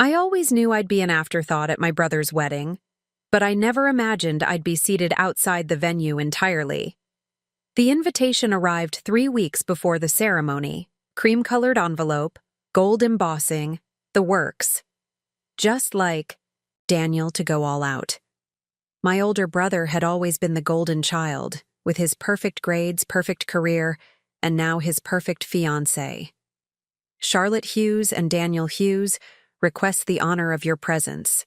I always knew I'd be an afterthought at my brother's wedding, but I never imagined I'd be seated outside the venue entirely. The invitation arrived 3 weeks before the ceremony, cream-colored envelope, gold embossing, the works. Just like Daniel to go all out. My older brother had always been the golden child, with his perfect grades, perfect career, and now his perfect fiancé. Charlotte Hughes and Daniel Hughes request the honor of your presence.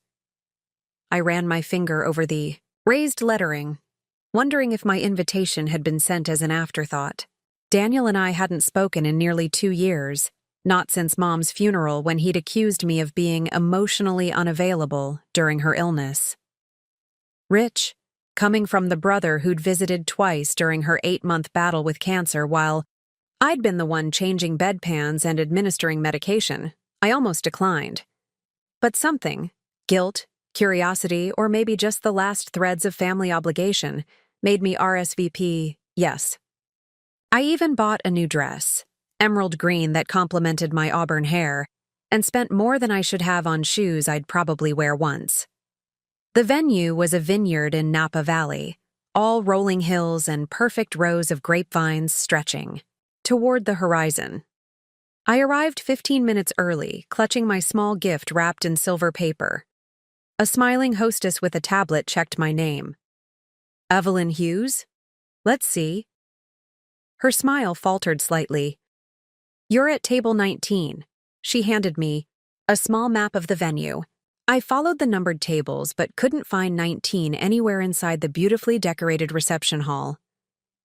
I ran my finger over the raised lettering, wondering if my invitation had been sent as an afterthought. Daniel and I hadn't spoken in nearly 2 years, not since Mom's funeral when he'd accused me of being emotionally unavailable during her illness. Rich, coming from the brother who'd visited twice during her 8-month battle with cancer while I'd been the one changing bedpans and administering medication, I almost declined. But something, guilt, curiosity, or maybe just the last threads of family obligation, made me RSVP yes. I even bought a new dress, emerald green that complemented my auburn hair, and spent more than I should have on shoes I'd probably wear once. The venue was a vineyard in Napa Valley, all rolling hills and perfect rows of grapevines stretching toward the horizon. I arrived 15 minutes early, clutching my small gift wrapped in silver paper. A smiling hostess with a tablet checked my name. Evelyn Hughes? Let's see. Her smile faltered slightly. You're at table 19. She handed me a small map of the venue. I followed the numbered tables but couldn't find 19 anywhere inside the beautifully decorated reception hall.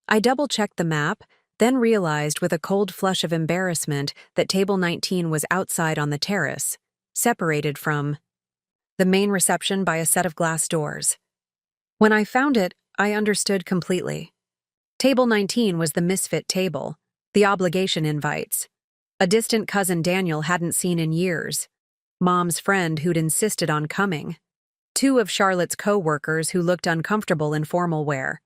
I double-checked the map, then realized with a cold flush of embarrassment that table 19 was outside on the terrace, separated from the main reception by a set of glass doors. When I found it, I understood completely. Table 19 was the misfit table, the obligation invites. A distant cousin Daniel hadn't seen in years. Mom's friend who'd insisted on coming. 2 of Charlotte's co-workers who looked uncomfortable in formal wear.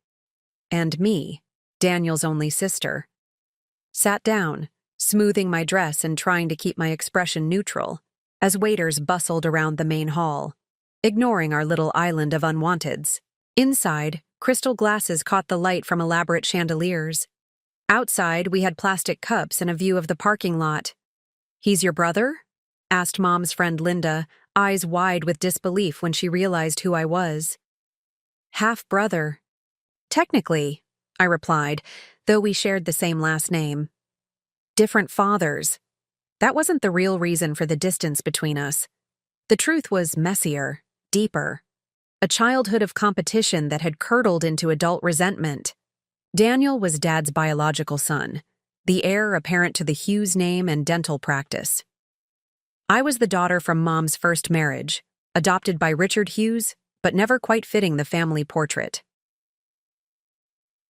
And me, Daniel's only sister. Sat down, smoothing my dress and trying to keep my expression neutral, as waiters bustled around the main hall, ignoring our little island of unwanteds. Inside, crystal glasses caught the light from elaborate chandeliers. Outside, we had plastic cups and a view of the parking lot. "He's your brother?" asked Mom's friend Linda, eyes wide with disbelief when she realized who I was. "Half-brother." "Technically," I replied, though we shared the same last name. "Different fathers." That wasn't the real reason for the distance between us. The truth was messier, deeper. A childhood of competition that had curdled into adult resentment. Daniel was Dad's biological son, the heir apparent to the Hughes name and dental practice. I was the daughter from Mom's first marriage, adopted by Richard Hughes, but never quite fitting the family portrait.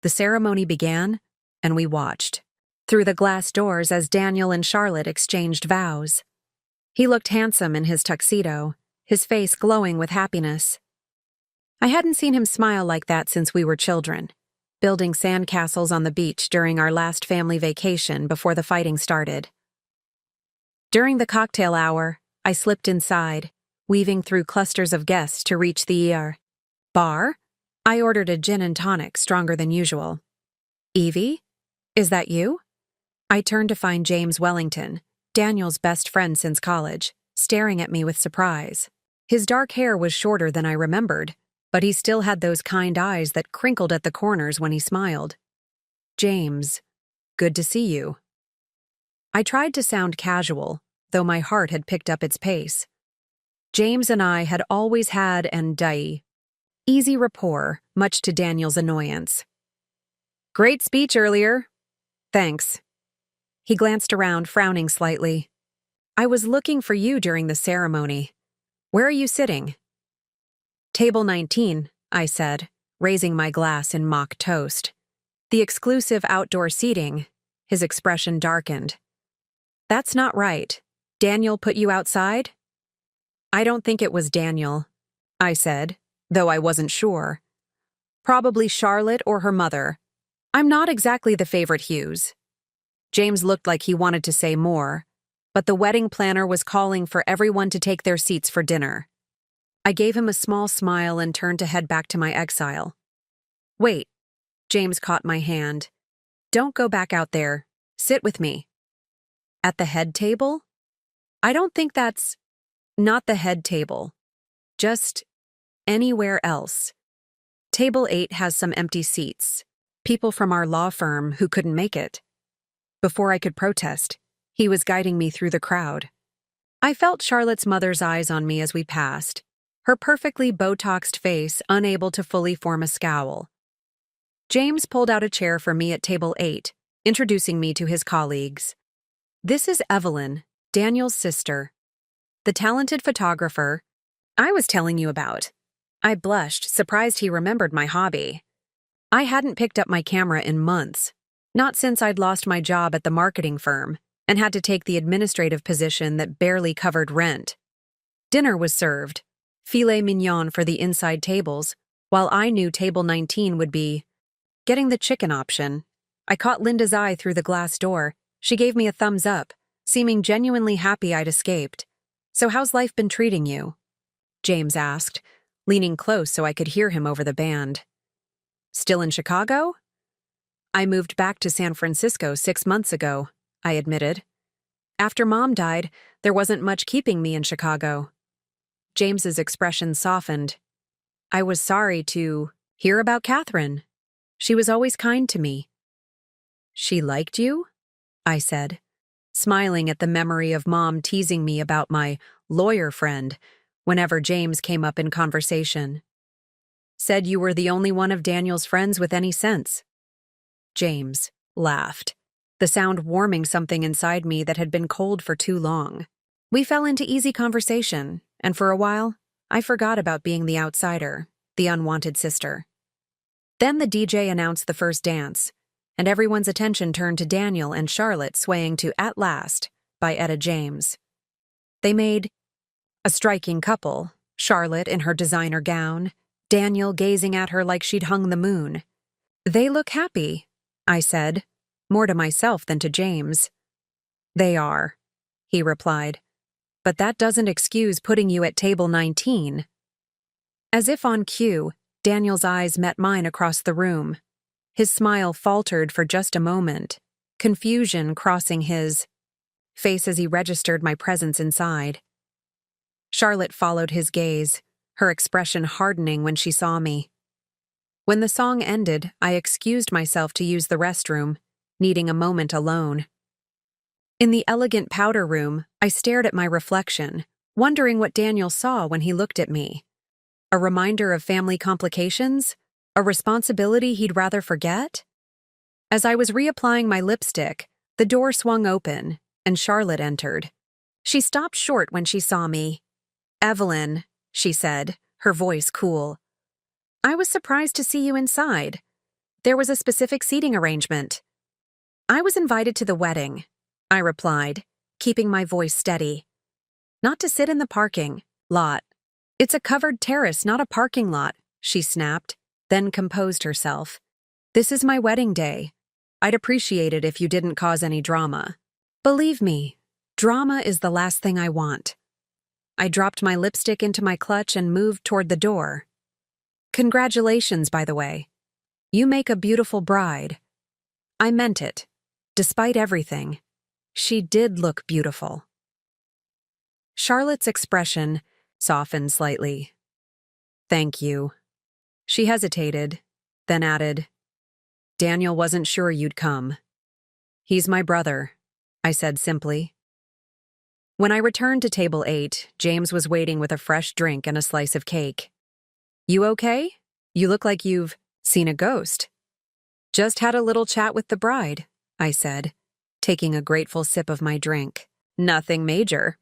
The ceremony began, and we watched, through the glass doors as Daniel and Charlotte exchanged vows. He looked handsome in his tuxedo, his face glowing with happiness. I hadn't seen him smile like that since we were children, building sandcastles on the beach during our last family vacation before the fighting started. During the cocktail hour, I slipped inside, weaving through clusters of guests to reach the bar. I ordered a gin and tonic stronger than usual. "Evie? Is that you?" I turned to find James Wellington, Daniel's best friend since college, staring at me with surprise. His dark hair was shorter than I remembered, but he still had those kind eyes that crinkled at the corners when he smiled. "James, good to see you." I tried to sound casual, though my heart had picked up its pace. James and I had always had an easy rapport, much to Daniel's annoyance. "Great speech earlier." "Thanks." He glanced around, frowning slightly. "I was looking for you during the ceremony. Where are you sitting?" "Table 19, I said, raising my glass in mock toast. "The exclusive outdoor seating." His expression darkened. "That's not right. Daniel put you outside?" "I don't think it was Daniel," I said, though I wasn't sure. "Probably Charlotte or her mother. I'm not exactly the favorite Hughes." James looked like he wanted to say more, but the wedding planner was calling for everyone to take their seats for dinner. I gave him a small smile and turned to head back to my exile. Wait, James caught my hand. Don't go back out there. Sit with me. At the head table? I don't think that's... Not the head table. Just anywhere else. Table 8 has some empty seats. People from our law firm who couldn't make it. Before I could protest, he was guiding me through the crowd. I felt Charlotte's mother's eyes on me as we passed, her perfectly Botoxed face unable to fully form a scowl. James pulled out a chair for me at table 8, introducing me to his colleagues. This is Evelyn, Daniel's sister, the talented photographer I was telling you about. I blushed, surprised he remembered my hobby. I hadn't picked up my camera in months, not since I'd lost my job at the marketing firm and had to take the administrative position that barely covered rent. Dinner was served, filet mignon for the inside tables, while I knew table 19 would be getting the chicken option. I caught Linda's eye through the glass door. She gave me a thumbs up, seeming genuinely happy I'd escaped. So how's life been treating you? James asked, leaning close so I could hear him over the band. Still in Chicago? I moved back to San Francisco 6 months ago, I admitted. After Mom died, there wasn't much keeping me in Chicago. James's expression softened. I was sorry to hear about Catherine. She was always kind to me. She liked you? I said, smiling at the memory of Mom teasing me about my lawyer friend whenever James came up in conversation. Said you were the only one of Daniel's friends with any sense. James laughed, the sound warming something inside me that had been cold for too long. We fell into easy conversation, and for a while, I forgot about being the outsider, the unwanted sister. Then the DJ announced the first dance, and everyone's attention turned to Daniel and Charlotte swaying to At Last by Etta James. They made a striking couple, Charlotte in her designer gown, Daniel gazing at her like she'd hung the moon. They look happy, I said, more to myself than to James. They are, he replied. But that doesn't excuse putting you at table 19. As if on cue, Daniel's eyes met mine across the room. His smile faltered for just a moment, confusion crossing his face as he registered my presence inside. Charlotte followed his gaze, her expression hardening when she saw me. When the song ended, I excused myself to use the restroom, needing a moment alone. In the elegant powder room, I stared at my reflection, wondering what Daniel saw when he looked at me. A reminder of family complications? A responsibility he'd rather forget? As I was reapplying my lipstick, the door swung open, and Charlotte entered. She stopped short when she saw me. Evelyn, she said, her voice cool. I was surprised to see you inside. There was a specific seating arrangement. I was invited to the wedding, I replied, keeping my voice steady. Not to sit in the parking lot. It's a covered terrace, not a parking lot, she snapped, then composed herself. This is my wedding day. I'd appreciate it if you didn't cause any drama. Believe me, drama is the last thing I want. I dropped my lipstick into my clutch and moved toward the door. Congratulations, by the way. You make a beautiful bride. I meant it. Despite everything, she did look beautiful. Charlotte's expression softened slightly. Thank you. She hesitated, then added, Daniel wasn't sure you'd come. He's my brother, I said simply. When I returned to table 8, James was waiting with a fresh drink and a slice of cake. You okay? You look like you've seen a ghost. Just had a little chat with the bride, I said, taking a grateful sip of my drink. Nothing major.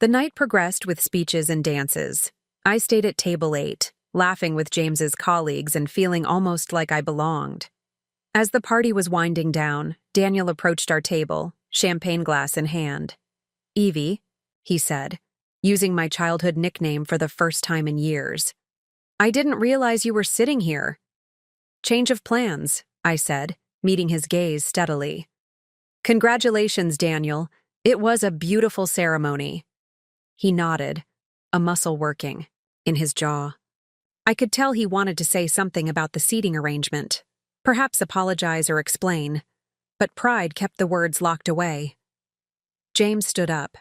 The night progressed with speeches and dances. I stayed at table 8, laughing with James's colleagues and feeling almost like I belonged. As the party was winding down, Daniel approached our table, champagne glass in hand. Evie, he said, using my childhood nickname for the first time in years. I didn't realize you were sitting here. Change of plans, I said, meeting his gaze steadily. Congratulations, Daniel. It was a beautiful ceremony. He nodded, a muscle working in his jaw. I could tell he wanted to say something about the seating arrangement, perhaps apologize or explain, but pride kept the words locked away. James stood up.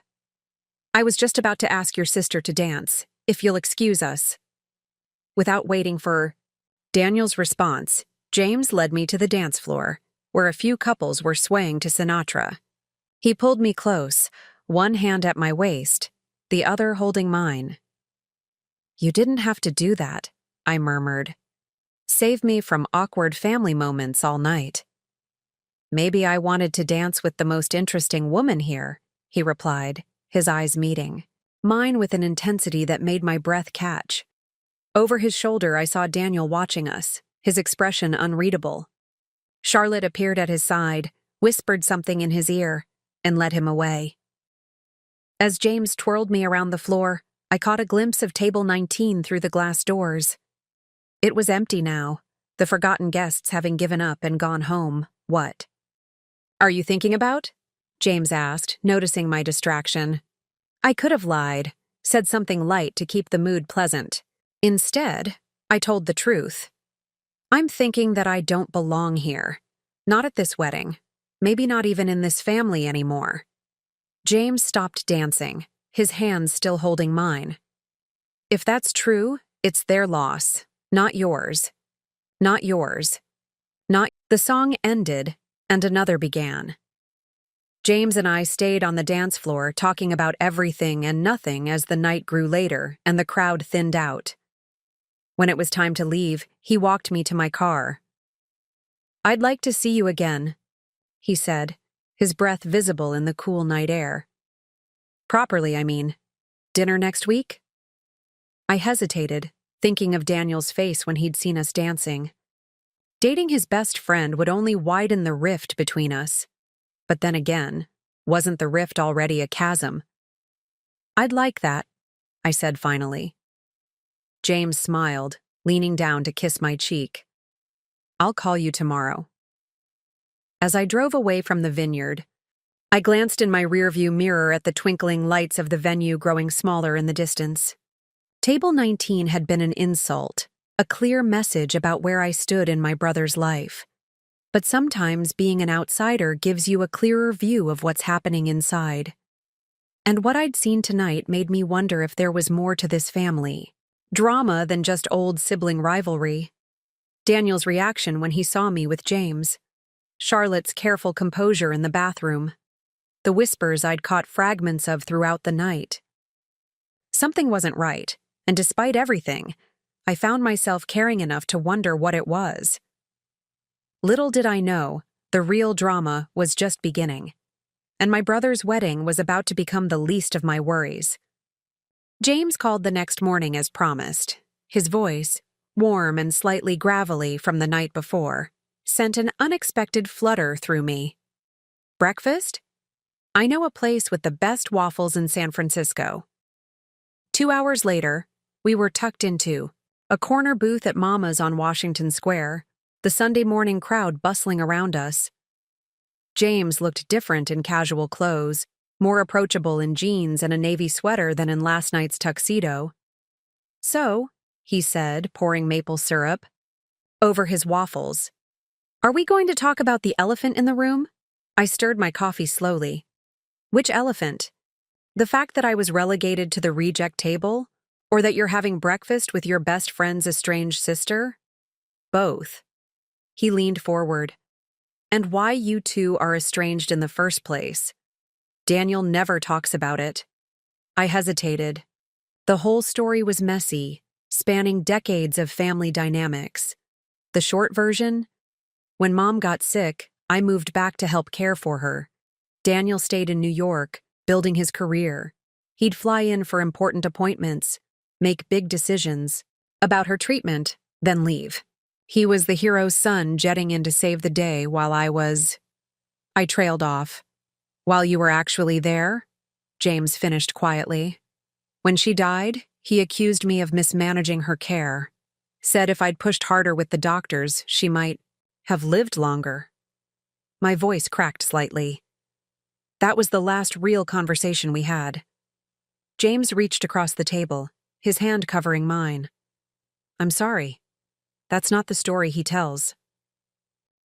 I was just about to ask your sister to dance, if you'll excuse us. Without waiting for Daniel's response, James led me to the dance floor, where a few couples were swaying to Sinatra. He pulled me close, one hand at my waist, the other holding mine. You didn't have to do that, I murmured. Save me from awkward family moments all night. Maybe I wanted to dance with the most interesting woman here, he replied, his eyes meeting, mine with an intensity that made my breath catch. Over his shoulder, I saw Daniel watching us, his expression unreadable. Charlotte appeared at his side, whispered something in his ear, and led him away. As James twirled me around the floor, I caught a glimpse of table 19 through the glass doors. It was empty now, the forgotten guests having given up and gone home. What? Are you thinking about? James asked, noticing my distraction. I could have lied, said something light to keep the mood pleasant. Instead, I told the truth. I'm thinking that I don't belong here. Not at this wedding. Maybe not even in this family anymore. James stopped dancing, his hands still holding mine. If that's true, it's their loss, not yours. Not yours. Not. The song ended, and another began. James and I stayed on the dance floor talking about everything and nothing as the night grew later and the crowd thinned out. When it was time to leave, he walked me to my car. I'd like to see you again, he said, his breath visible in the cool night air. Properly, I mean. Dinner next week? I hesitated, thinking of Daniel's face when he'd seen us dancing. Dating his best friend would only widen the rift between us. But then again, wasn't the rift already a chasm? I'd like that, I said finally. James smiled, leaning down to kiss my cheek. I'll call you tomorrow. As I drove away from the vineyard, I glanced in my rearview mirror at the twinkling lights of the venue growing smaller in the distance. Table 19 had been an insult, a clear message about where I stood in my brother's life. But sometimes being an outsider gives you a clearer view of what's happening inside. And what I'd seen tonight made me wonder if there was more to this family. Drama than just old sibling rivalry. Daniel's reaction when he saw me with James. Charlotte's careful composure in the bathroom. The whispers I'd caught fragments of throughout the night. Something wasn't right, and despite everything, I found myself caring enough to wonder what it was. Little did I know, the real drama was just beginning, and my brother's wedding was about to become the least of my worries. James called the next morning as promised. His voice, warm and slightly gravelly from the night before, sent an unexpected flutter through me. Breakfast? I know a place with the best waffles in San Francisco. 2 hours later, we were tucked into a corner booth at Mama's on Washington Square, the Sunday morning crowd bustling around us. James looked different in casual clothes, more approachable in jeans and a navy sweater than in last night's tuxedo. So, he said, pouring maple syrup over his waffles, are we going to talk about the elephant in the room? I stirred my coffee slowly. Which elephant? The fact that I was relegated to the reject table? Or that you're having breakfast with your best friend's estranged sister? Both. He leaned forward. And why you two are estranged in the first place. Daniel never talks about it. I hesitated. The whole story was messy, spanning decades of family dynamics. The short version? When Mom got sick, I moved back to help care for her. Daniel stayed in New York, building his career. He'd fly in for important appointments, make big decisions about her treatment, then leave. He was the hero's son jetting in to save the day while I trailed off. While you were actually there? James finished quietly. When she died, he accused me of mismanaging her care. Said if I'd pushed harder with the doctors, she might have lived longer. My voice cracked slightly. That was the last real conversation we had. James reached across the table, his hand covering mine. I'm sorry. That's not the story he tells.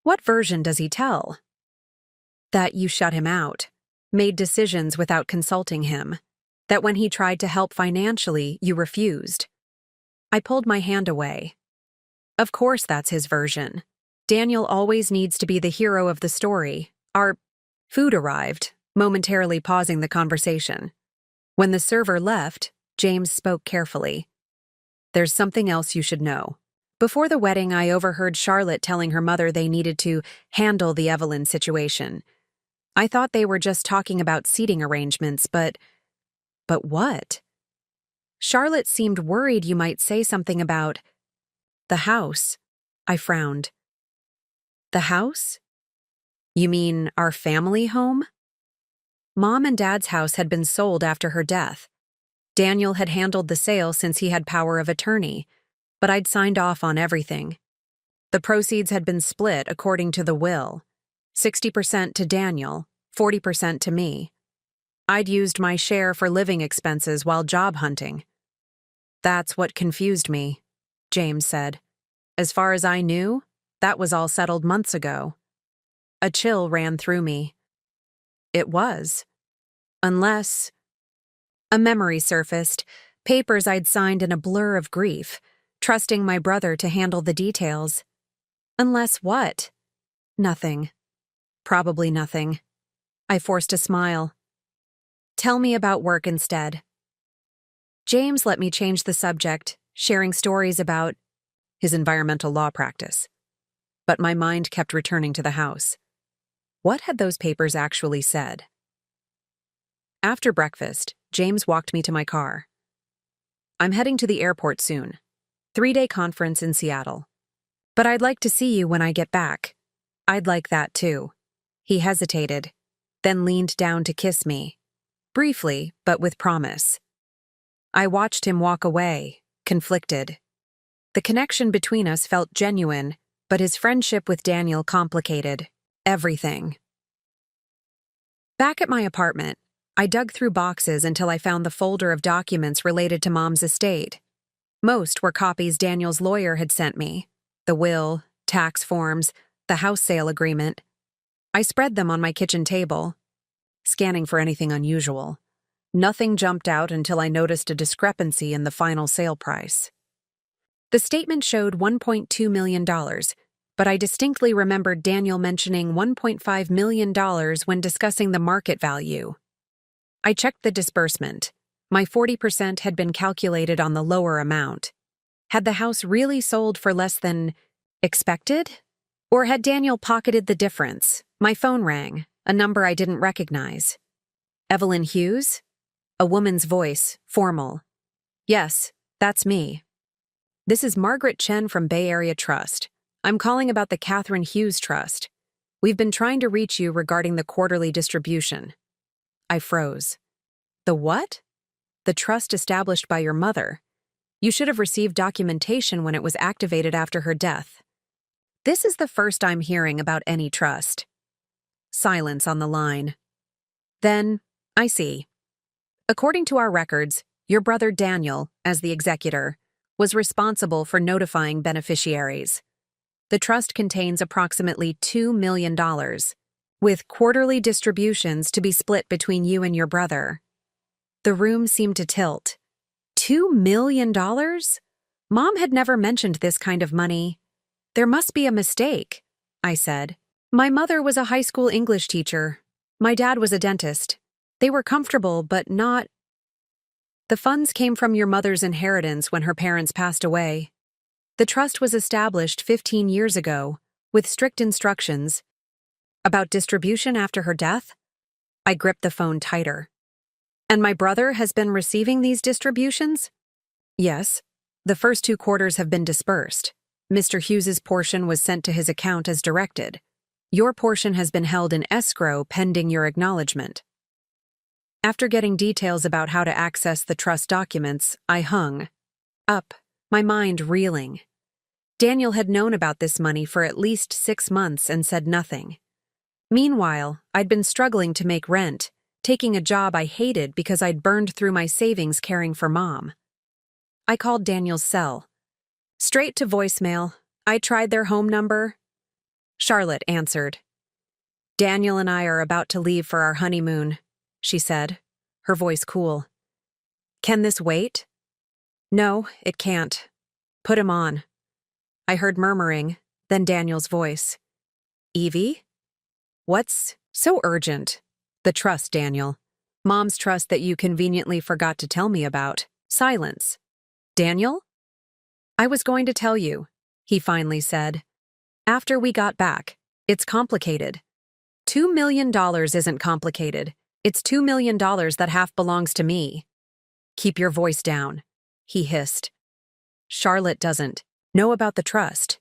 What version does he tell? That you shut him out, made decisions without consulting him, that when he tried to help financially, you refused. I pulled my hand away. Of course that's his version. Daniel always needs to be the hero of the story. Our food arrived, momentarily pausing the conversation. When the server left, James spoke carefully. There's something else you should know. Before the wedding, I overheard Charlotte telling her mother they needed to handle the Evelyn situation. I thought they were just talking about seating arrangements, but what? Charlotte seemed worried you might say something about the house. I frowned. The house? You mean our family home? Mom and Dad's house had been sold after her death. Daniel had handled the sale since he had power of attorney, but I'd signed off on everything. The proceeds had been split according to the will, 60% to Daniel, 40% to me. I'd used my share for living expenses while job hunting. That's what confused me, James said. As far as I knew, that was all settled months ago. A chill ran through me. It was. Unless... A memory surfaced, papers I'd signed in a blur of grief, trusting my brother to handle the details. Unless what? Nothing. Probably nothing. I forced a smile. Tell me about work instead. James let me change the subject, sharing stories about his environmental law practice. But my mind kept returning to the house. What had those papers actually said? After breakfast, James walked me to my car. I'm heading to the airport soon. 3-day conference in Seattle. But I'd like to see you when I get back. I'd like that too. He hesitated, then leaned down to kiss me. Briefly, but with promise. I watched him walk away, conflicted. The connection between us felt genuine, but his friendship with Daniel complicated everything. Back at my apartment, I dug through boxes until I found the folder of documents related to Mom's estate. Most were copies Daniel's lawyer had sent me. The will, tax forms, the house sale agreement. I spread them on my kitchen table, scanning for anything unusual. Nothing jumped out until I noticed a discrepancy in the final sale price. The statement showed $1.2 million, but I distinctly remembered Daniel mentioning $1.5 million when discussing the market value. I checked the disbursement. My 40% had been calculated on the lower amount. Had the house really sold for less than expected? Or had Daniel pocketed the difference? My phone rang, a number I didn't recognize. Evelyn Hughes? A woman's voice, formal. Yes, that's me. This is Margaret Chen from Bay Area Trust. I'm calling about the Catherine Hughes Trust. We've been trying to reach you regarding the quarterly distribution. I froze. The what? The trust established by your mother. You should have received documentation when it was activated after her death. This is the first I'm hearing about any trust. Silence on the line. Then, I see. According to our records, your brother Daniel, as the executor, was responsible for notifying beneficiaries. The trust contains approximately $2 million, with quarterly distributions to be split between you and your brother. The room seemed to tilt. $2 million? Mom had never mentioned this kind of money. There must be a mistake, I said. My mother was a high school English teacher. My dad was a dentist. They were comfortable, but not... The funds came from your mother's inheritance when her parents passed away. The trust was established 15 years ago, with strict instructions. About distribution after her death? I gripped the phone tighter. And my brother has been receiving these distributions? Yes. The first 2 quarters have been dispersed. Mr. Hughes's portion was sent to his account as directed. Your portion has been held in escrow pending your acknowledgement. After getting details about how to access the trust documents, I hung up, my mind reeling. Daniel had known about this money for at least 6 months and said nothing. Meanwhile, I'd been struggling to make rent, taking a job I hated because I'd burned through my savings caring for Mom. I called Daniel's cell. Straight to voicemail. I tried their home number. Charlotte answered. "Daniel and I are about to leave for our honeymoon," she said, her voice cool. "Can this wait?" "No, it can't. Put him on." I heard murmuring, then Daniel's voice. "Evie? What's so urgent?" "The trust, Daniel. Mom's trust that you conveniently forgot to tell me about." Silence. "Daniel?" "I was going to tell you," he finally said. "After we got back. It's complicated." $2 million isn't complicated. It's $2 million that half belongs to me. "Keep your voice down," he hissed. "Charlotte doesn't know about the trust."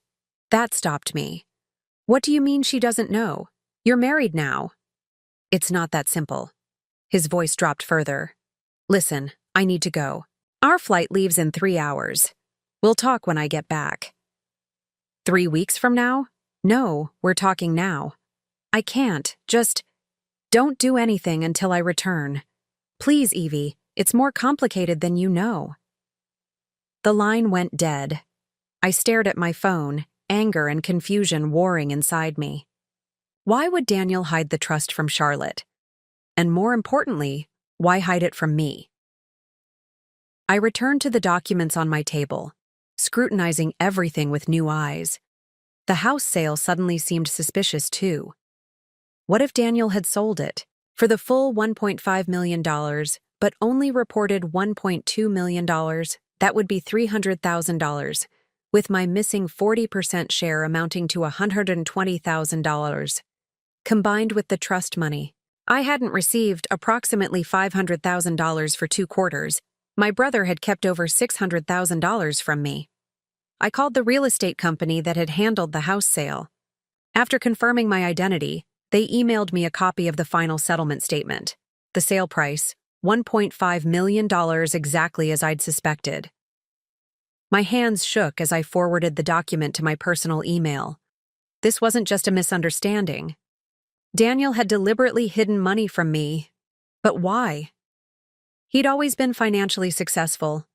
That stopped me. "What do you mean she doesn't know? You're married now." "It's not that simple." His voice dropped further. "Listen, I need to go. Our flight leaves in 3 hours. We'll talk when I get back." 3 weeks from now? No, we're talking now. I can't. Just don't do anything until I return. Please, Evie, it's more complicated than you know. The line went dead. I stared at my phone, anger and confusion warring inside me. Why would Daniel hide the trust from Charlotte? And more importantly, why hide it from me? I returned to the documents on my table, scrutinizing everything with new eyes. The house sale suddenly seemed suspicious too. What if Daniel had sold it for the full $1.5 million, but only reported $1.2 million? That would be $300,000, with my missing 40% share amounting to $120,000. Combined with the trust money, I hadn't received approximately $500,000 for 2 quarters. My brother had kept over $600,000 from me. I called the real estate company that had handled the house sale. After confirming my identity, they emailed me a copy of the final settlement statement. The sale price, $1.5 million, exactly as I'd suspected. My hands shook as I forwarded the document to my personal email. This wasn't just a misunderstanding. Daniel had deliberately hidden money from me. But why? He'd always been financially successful.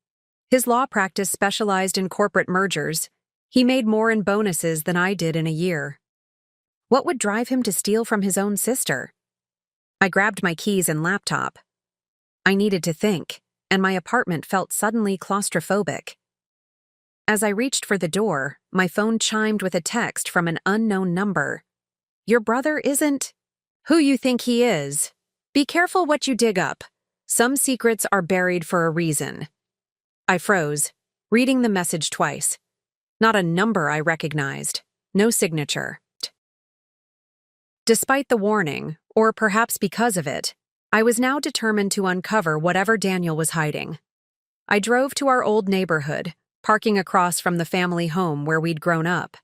His law practice specialized in corporate mergers. He made more in bonuses than I did in a year. What would drive him to steal from his own sister? I grabbed my keys and laptop. I needed to think, and my apartment felt suddenly claustrophobic. As I reached for the door, my phone chimed with a text from an unknown number. "Your brother isn't who you think he is. Be careful what you dig up. Some secrets are buried for a reason." I froze, reading the message twice. Not a number I recognized. No signature. Despite the warning, or perhaps because of it, I was now determined to uncover whatever Daniel was hiding. I drove to our old neighborhood, parking across from the family home where we'd grown up.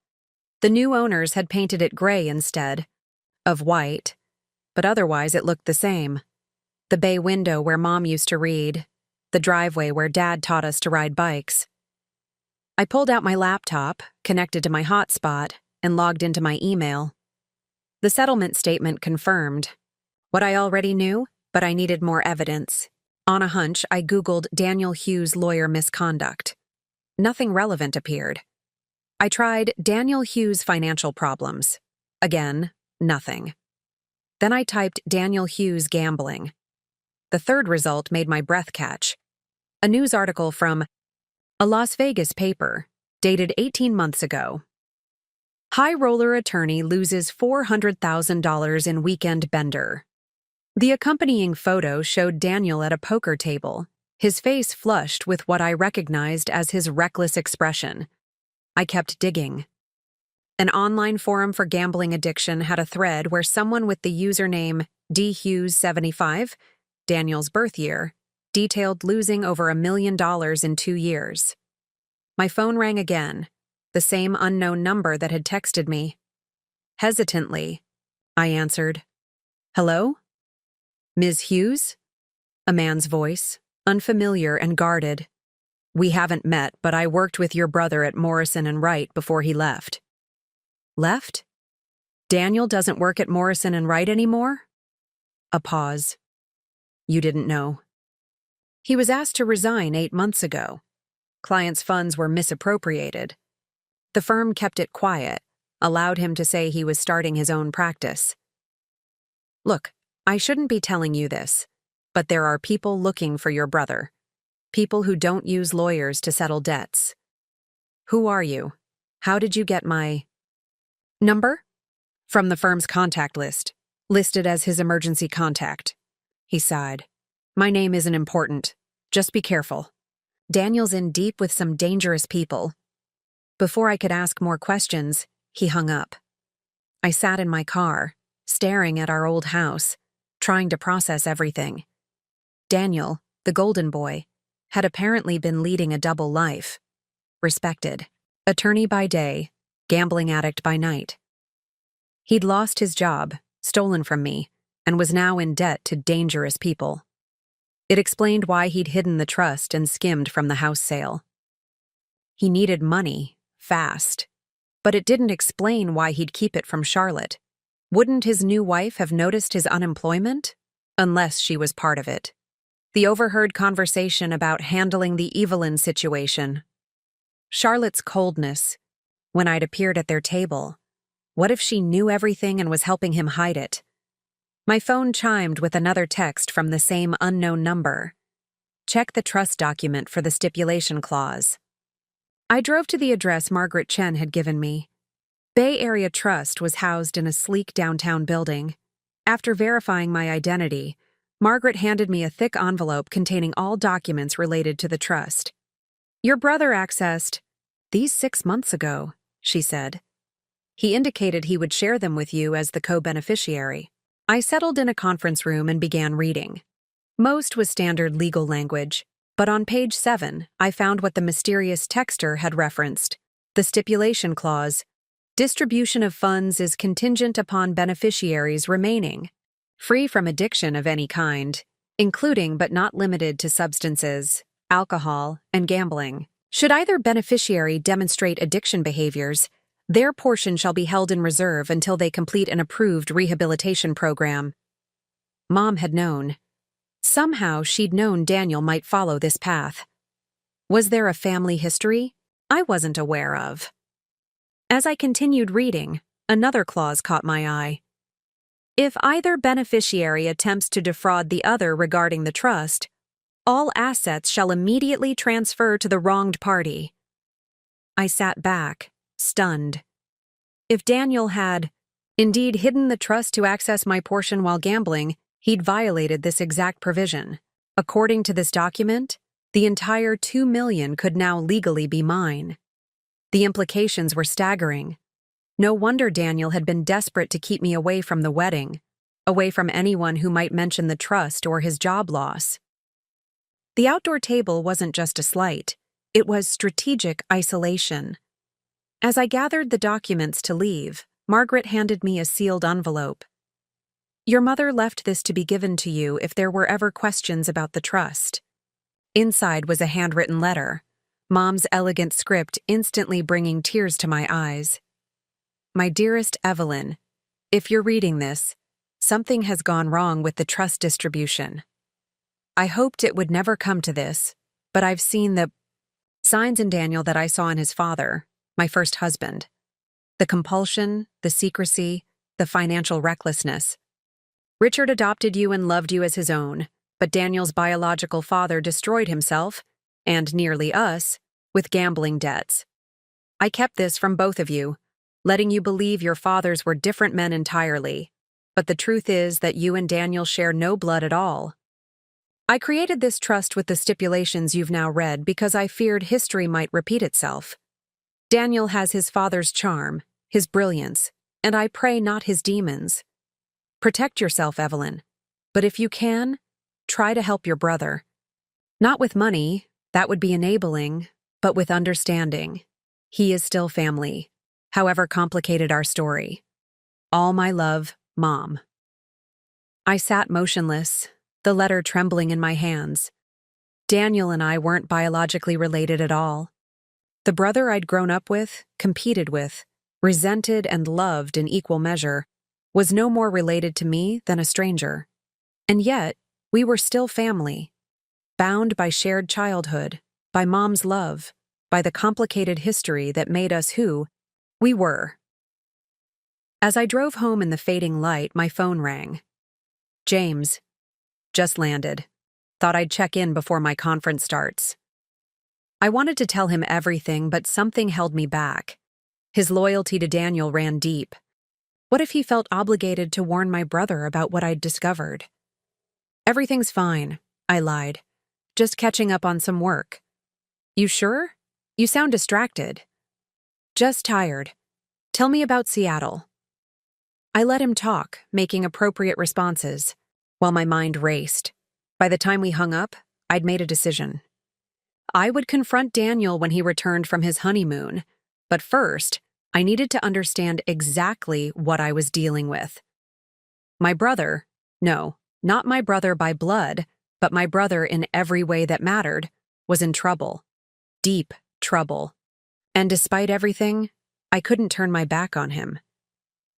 The new owners had painted it gray instead of white, but otherwise it looked the same. The bay window where Mom used to read, the driveway where Dad taught us to ride bikes. I pulled out my laptop, connected to my hotspot, and logged into my email. The settlement statement confirmed what I already knew, but I needed more evidence. On a hunch, I Googled Daniel Hughes lawyer misconduct. Nothing relevant appeared. I tried Daniel Hughes financial problems. Again, nothing. Then I typed Daniel Hughes gambling. The third result made my breath catch. A news article from a Las Vegas paper, dated 18 months ago. High roller attorney loses $400,000 in weekend bender. The accompanying photo showed Daniel at a poker table, his face flushed with what I recognized as his reckless expression. I kept digging. An online forum for gambling addiction had a thread where someone with the username dhughes75, Daniel's birth year, detailed losing over $1 million in 2 years. My phone rang again, the same unknown number that had texted me. Hesitantly, I answered. "Hello? Ms. Hughes?" A man's voice, unfamiliar and guarded. "We haven't met, but I worked with your brother at Morrison and Wright before he left." Left? Daniel doesn't work at Morrison and Wright anymore? A pause. You didn't know. He was asked to resign 8 months ago. Clients' funds were misappropriated. The firm kept it quiet, allowed him to say he was starting his own practice. Look, I shouldn't be telling you this, but there are people looking for your brother. People who don't use lawyers to settle debts. Who are you? How did you get my number? From the firm's contact list, listed as his emergency contact. He sighed. My name isn't important. Just be careful. Daniel's in deep with some dangerous people. Before I could ask more questions, he hung up. I sat in my car, staring at our old house, trying to process everything. Daniel, the golden boy, had apparently been leading a double life. Respected. Attorney by day, gambling addict by night. He'd lost his job, stolen from me, and was now in debt to dangerous people. It explained why he'd hidden the trust and skimmed from the house sale. He needed money, fast. But it didn't explain why he'd keep it from Charlotte. Wouldn't his new wife have noticed his unemployment? Unless she was part of it. The overheard conversation about handling the Evelyn situation. Charlotte's coldness, when I'd appeared at their table. What if she knew everything and was helping him hide it? My phone chimed with another text from the same unknown number. Check the trust document for the stipulation clause. I drove to the address Margaret Chen had given me. Bay Area Trust was housed in a sleek downtown building. After verifying my identity, Margaret handed me a thick envelope containing all documents related to the trust. Your brother accessed these 6 months ago, she said. He indicated he would share them with you as the co-beneficiary. I settled in a conference room and began reading. Most was standard legal language, but on page 7, I found what the mysterious texter had referenced. The stipulation clause. Distribution of funds is contingent upon beneficiaries remaining free from addiction of any kind, including but not limited to substances, alcohol, and gambling. Should either beneficiary demonstrate addiction behaviors, their portion shall be held in reserve until they complete an approved rehabilitation program. Mom had known. Somehow she'd known Daniel might follow this path. Was there a family history I wasn't aware of? As I continued reading, another clause caught my eye. If either beneficiary attempts to defraud the other regarding the trust, all assets shall immediately transfer to the wronged party. I sat back, stunned. If Daniel had, indeed, hidden the trust to access my portion while gambling, he'd violated this exact provision. According to this document, the entire $2 million could now legally be mine. The implications were staggering. No wonder Daniel had been desperate to keep me away from the wedding, away from anyone who might mention the trust or his job loss. The outdoor table wasn't just a slight, it was strategic isolation. As I gathered the documents to leave, Margaret handed me a sealed envelope. Your mother left this to be given to you if there were ever questions about the trust. Inside was a handwritten letter, Mom's elegant script instantly bringing tears to my eyes. My dearest Evelyn, if you're reading this, something has gone wrong with the trust distribution. I hoped it would never come to this, but I've seen the signs in Daniel that I saw in his father, my first husband. The compulsion, the secrecy, the financial recklessness. Richard adopted you and loved you as his own, but Daniel's biological father destroyed himself, and nearly us, with gambling debts. I kept this from both of you, letting you believe your fathers were different men entirely, but the truth is that you and Daniel share no blood at all. I created this trust with the stipulations you've now read because I feared history might repeat itself. Daniel has his father's charm, his brilliance, and I pray not his demons. Protect yourself, Evelyn, but if you can, try to help your brother. Not with money, that would be enabling, but with understanding. He is still family, however complicated our story. All my love, Mom. I sat motionless, the letter trembling in my hands. Daniel and I weren't biologically related at all. The brother I'd grown up with, competed with, resented and loved in equal measure, was no more related to me than a stranger. And yet, we were still family, bound by shared childhood, by Mom's love, by the complicated history that made us who we were. As I drove home in the fading light, my phone rang. James. Just landed. Thought I'd check in before my conference starts. I wanted to tell him everything, but something held me back. His loyalty to Daniel ran deep. What if he felt obligated to warn my brother about what I'd discovered? Everything's fine, I lied. Just catching up on some work. You sure? You sound distracted. Just tired. Tell me about Seattle. I let him talk, making appropriate responses, while my mind raced. By the time we hung up, I'd made a decision. I would confront Daniel when he returned from his honeymoon, but first, I needed to understand exactly what I was dealing with. My brother, no, not my brother by blood, but my brother in every way that mattered, was in trouble. Deep trouble. And despite everything, I couldn't turn my back on him.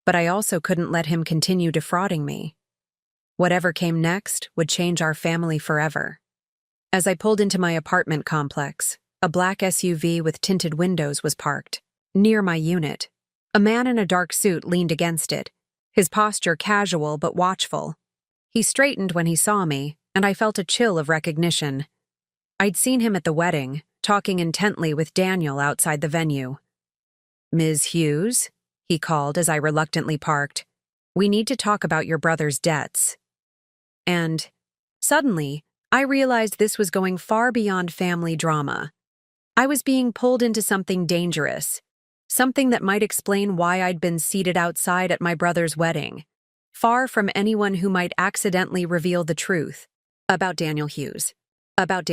But I also couldn't let him continue defrauding me. Whatever came next would change our family forever. As I pulled into my apartment complex, a black SUV with tinted windows was parked. Near my unit, a man in a dark suit leaned against it, his posture casual but watchful. He straightened when he saw me, and I felt a chill of recognition. I'd seen him at the wedding, talking intently with Daniel outside the venue. "Ms. Hughes," he called as I reluctantly parked, "we need to talk about your brother's debts." And, suddenly, I realized this was going far beyond family drama. I was being pulled into something dangerous, something that might explain why I'd been seated outside at my brother's wedding, far from anyone who might accidentally reveal the truth about Daniel Hughes. About